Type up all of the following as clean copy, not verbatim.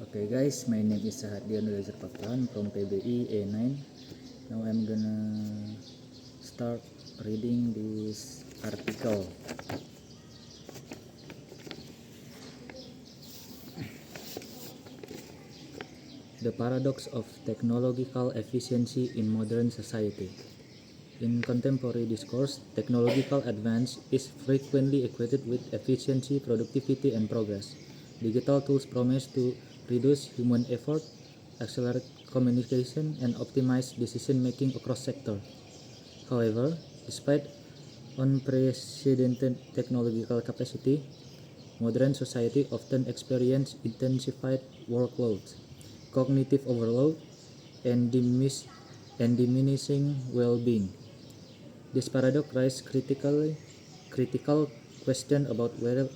Okay guys, my name is Sahadian Rezer Paklan from PBI A9. Now I'm gonna start reading this article. The paradox of technological efficiency in modern society. In contemporary discourse, technological advance is frequently equated with efficiency, productivity, and progress. Digital tools promise to reduce human effort, accelerate communication, and optimize decision-making across sectors. However, despite unprecedented technological capacity, modern society often experiences intensified workloads, cognitive overload, and diminishing well-being. This paradox raises critical question about whether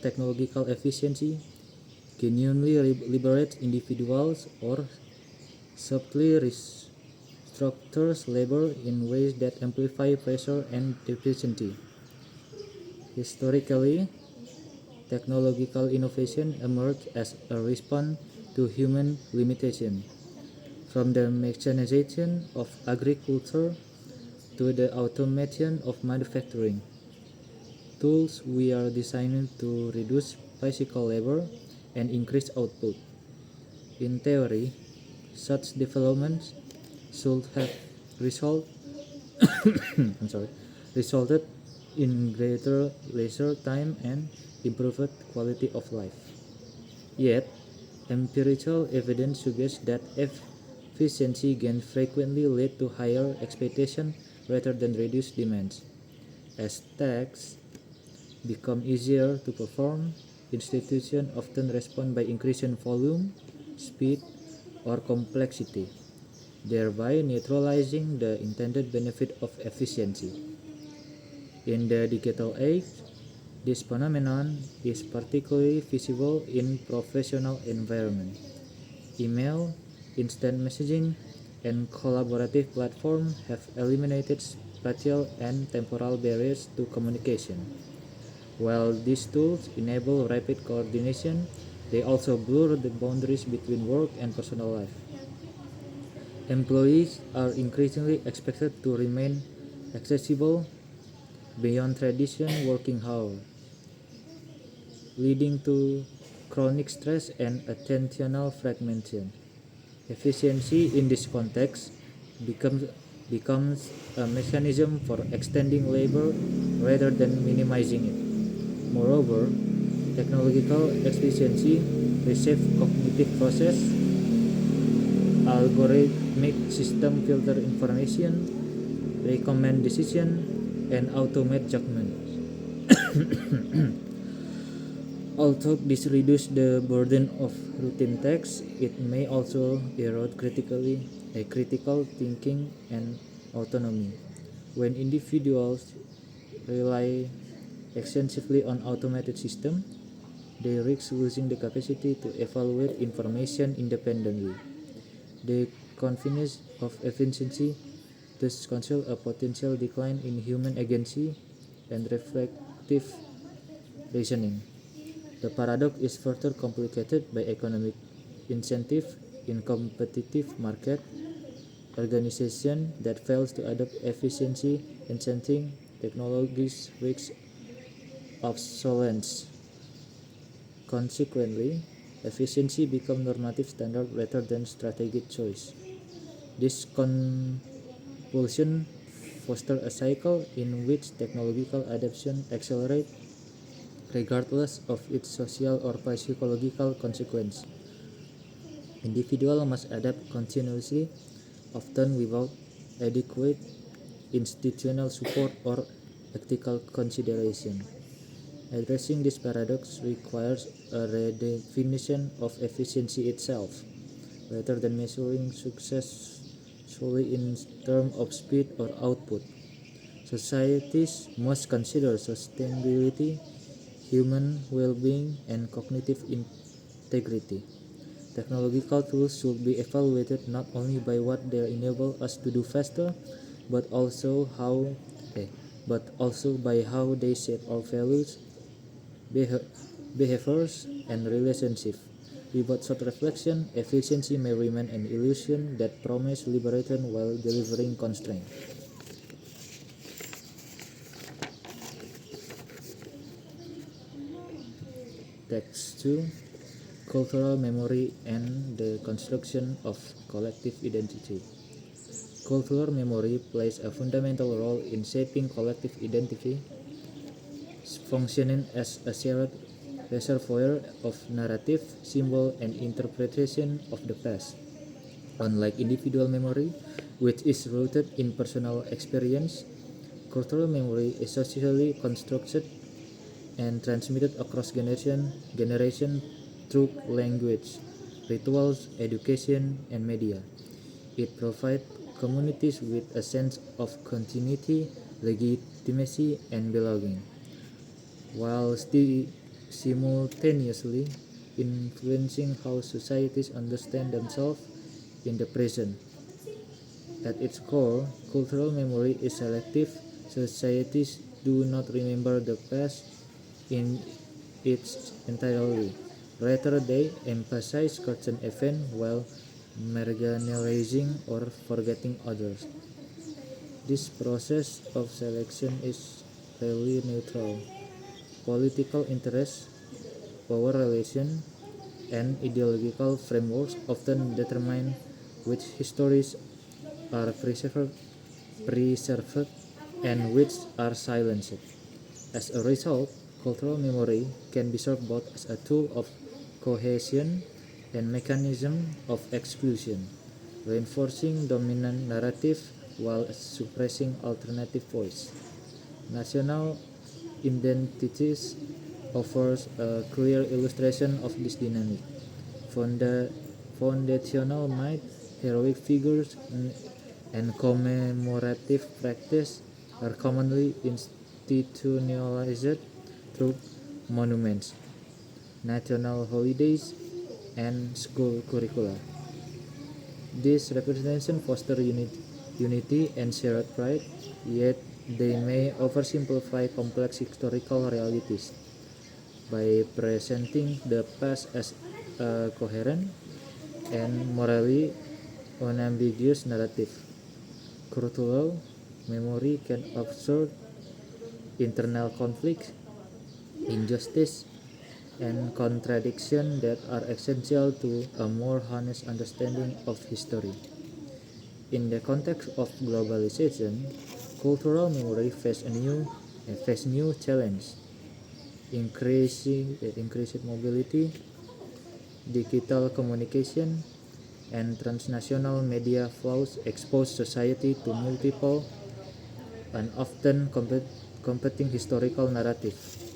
technological efficiency genuinely liberates individuals or subtly restructures labor in ways that amplify pressure and deficiency. Historically, technological innovation emerged as a response to human limitation, from the mechanization of agriculture to the automation of manufacturing. Tools we are designed to reduce physical labor and increase output. In theory, such developments should have result, I'm sorry, resulted in greater leisure time and improved quality of life. Yet, empirical evidence suggests that efficiency gains frequently lead to higher expectations rather than reduced demands. As tasks become easier to perform, institutions often respond by increasing volume, speed, or complexity, thereby neutralizing the intended benefit of efficiency. In the digital age, this phenomenon is particularly visible in professional environments. Email, instant messaging, and collaborative platforms have eliminated spatial and temporal barriers to communication. While these tools enable rapid coordination, they also blur the boundaries between work and personal life. Employees are increasingly expected to remain accessible beyond traditional working hours, leading to chronic stress and attentional fragmentation. Efficiency in this context becomes a mechanism for extending labor rather than minimizing it. Moreover, technological efficiency reshapes cognitive process. Algorithmic systems filter information, recommend decision, and automate judgment. Although this reduces the burden of routine tasks, it may also erode critical thinking and autonomy. When individuals rely extensively on automated systems, they risk losing the capacity to evaluate information independently. The convenience of efficiency thus conceals a potential decline in human agency and reflective reasoning. The paradox is further complicated by economic incentive. In competitive market, organization that fails to adopt efficiency incenting technologies risk obsolescence. Consequently, efficiency becomes normative standard rather than strategic choice. This compulsion fosters a cycle in which technological adoption accelerates regardless of its social or psychological consequence. Individuals must adapt continuously, often without adequate institutional support or ethical consideration. Addressing this paradox requires a redefinition of efficiency itself, rather than measuring success solely in terms of speed or output. Societies must consider sustainability, human well-being, and cognitive integrity. Technological tools should be evaluated not only by what they enable us to do faster, but also by how they shape our values, behaviors, and relationships. Without such reflection, efficiency may remain an illusion that promises liberation while delivering constraint. Text 2. Cultural memory and the construction of collective identity. Cultural memory plays a fundamental role in shaping collective identity, functioning as a shared reservoir of narrative, symbol, and interpretation of the past. Unlike individual memory, which is rooted in personal experience, cultural memory is socially constructed and transmitted across generation through language, rituals, education, and media. It provides communities with a sense of continuity, legitimacy, and belonging, while simultaneously influencing how societies understand themselves in the present. At its core, cultural memory is selective. Societies do not remember the past in its entirety. Rather, they emphasize certain events while marginalizing or forgetting others. This process of selection is rarely neutral. Political interests, power relations, and ideological frameworks often determine which histories are preserved and which are silenced. As a result, cultural memory can be served both as a tool of cohesion and mechanism of exclusion, reinforcing dominant narrative while suppressing alternative voice. National identities offers a clear illustration of this dynamic. Foundational myth, heroic figures, and commemorative practice are commonly institutionalized through monuments, national holidays, and school curricula. These representations foster unity and shared pride, yet they may oversimplify complex historical realities. By presenting the past as a coherent and morally unambiguous narrative, cultural memory can observe internal conflicts, injustice, and contradiction that are essential to a more honest understanding of history. In the context of globalization, cultural memory face new challenges. Increased mobility, digital communication, and transnational media flows expose society to multiple and often competing historical narratives.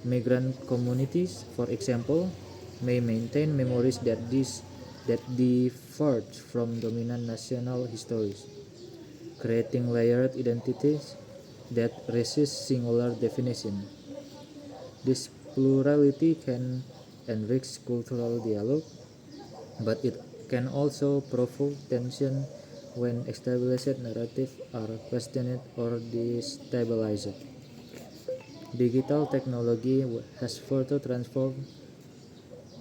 Migrant communities, for example, may maintain memories that diverge from dominant national histories, creating layered identities that resist singular definition. This plurality can enrich cultural dialogue, but it can also provoke tension when established narratives are questioned or destabilized. Digital technology has further transformed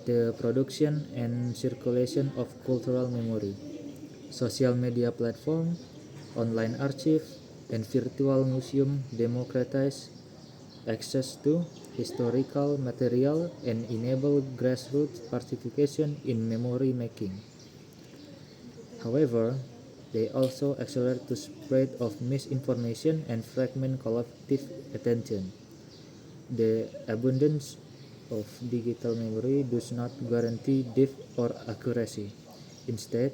the production and circulation of cultural memory. Social media platforms, online archives, and virtual museums democratize access to historical material and enable grassroots participation in memory making. However, they also accelerate the spread of misinformation and fragment collective attention. The abundance of digital memory does not guarantee depth or accuracy. Instead,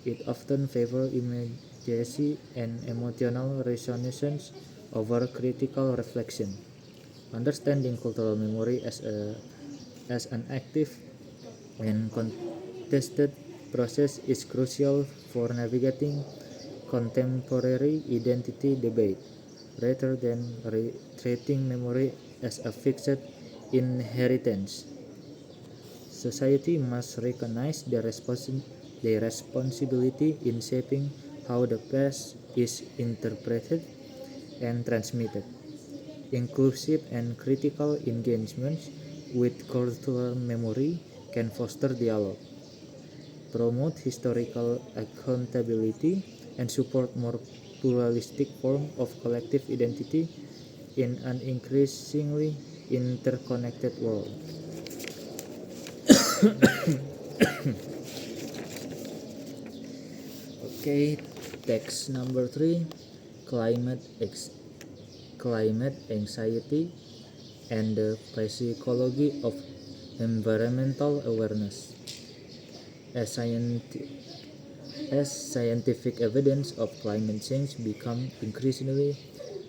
it often favors immediacy and emotional resonance over critical reflection. Understanding cultural memory as an active and contested process is crucial for navigating contemporary identity debate, rather than treating memory as a fixed inheritance. Society must recognize their responsibility in shaping how the past is interpreted and transmitted. Inclusive and critical engagements with cultural memory can foster dialogue, promote historical accountability, and support more pluralistic form of collective identity in an increasingly interconnected world. Okay, text number 3, climate anxiety and the psychology of environmental awareness. As scientific evidence of climate change become increasingly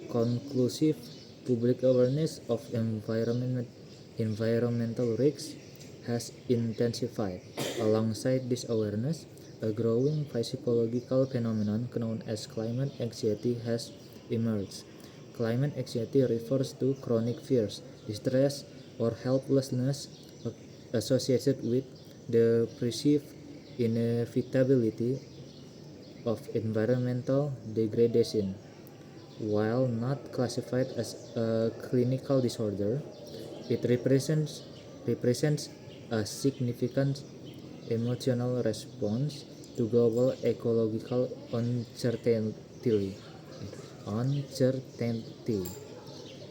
conclusive, public awareness of environmental risks has intensified. Alongside this awareness, a growing psychological phenomenon known as climate anxiety has emerged. Climate anxiety refers to chronic fears, distress, or helplessness associated with the perceived inevitability of environmental degradation. While not classified as a clinical disorder, it represents a significant emotional response to global ecological uncertainty.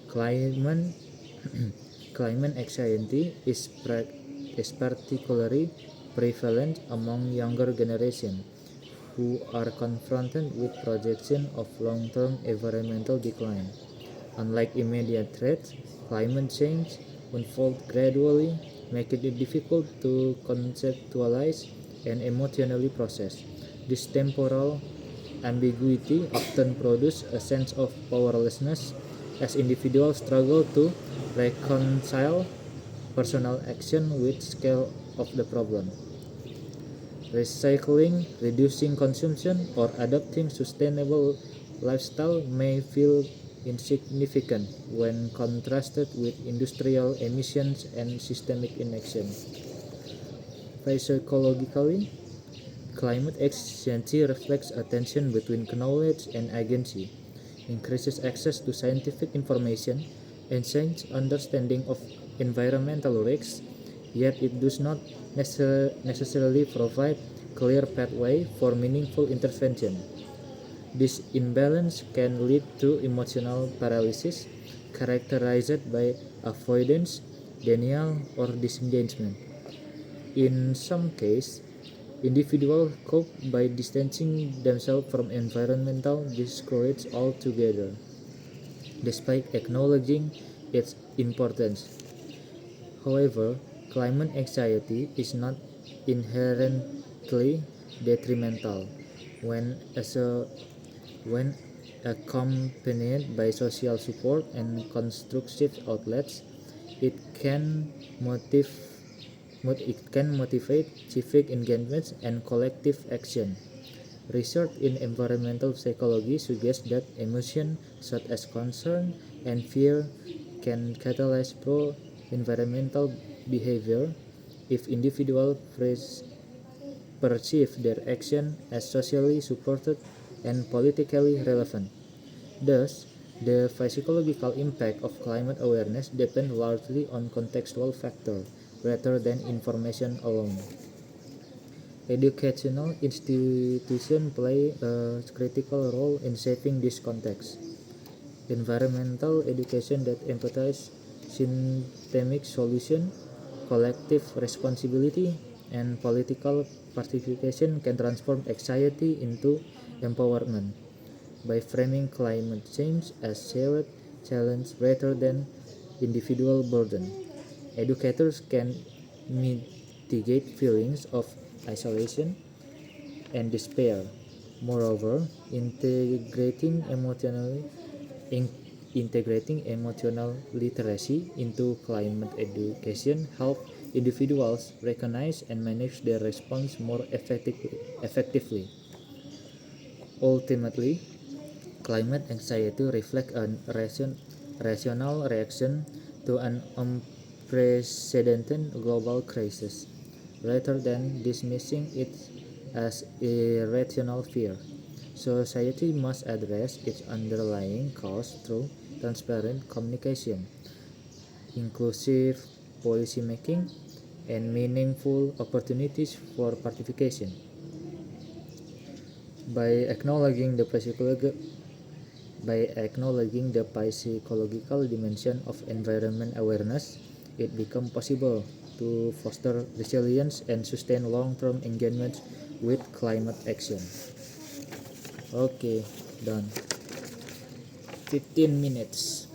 Climate climate anxiety is particularly prevalent among younger generations who are confronted with projection of long-term environmental decline. Unlike immediate threats, climate change unfolds gradually, making it difficult to conceptualize and emotionally process. This temporal ambiguity often produces a sense of powerlessness as individuals struggle to reconcile personal action with scale of the problem. Recycling, reducing consumption, or adopting sustainable lifestyle may feel insignificant when contrasted with industrial emissions and systemic inaction. Psychologically, climate anxiety reflects a tension between knowledge and agency, increases access to scientific information, and enhances understanding of environmental risks, yet it does not necessarily provide clear pathway for meaningful intervention. This imbalance can lead to emotional paralysis, characterized by avoidance, denial, or disengagement. In some cases, individuals cope by distancing themselves from environmental discourage altogether, despite acknowledging its importance. However, climate anxiety is not inherently detrimental when when accompanied by social support and constructive outlets. It can motivate civic engagement and collective action. Research in environmental psychology suggests that emotions such as concern and fear can catalyze pro-environmental behavior if individuals perceive their action as socially supported and politically relevant. Thus, the psychological impact of climate awareness depends largely on contextual factors rather than information alone. Educational institutions play a critical role in shaping this context. Environmental education that emphasizes systemic solution, collective responsibility, and political participation can transform anxiety into empowerment. By framing climate change as shared challenge rather than individual burden, educators can mitigate feelings of isolation and despair. Moreover, in- integrating emotional literacy into climate education help individuals recognize and manage their response more effectively. Ultimately, climate anxiety reflects a rational reaction to an unprecedented global crisis, rather than dismissing it as irrational fear. Society must address its underlying cause through transparent communication, inclusive policymaking, and meaningful opportunities for participation. By acknowledging the psychological dimension of environment awareness, it becomes possible to foster resilience and sustain long-term engagement with climate action. Okay, done. 15 minutes.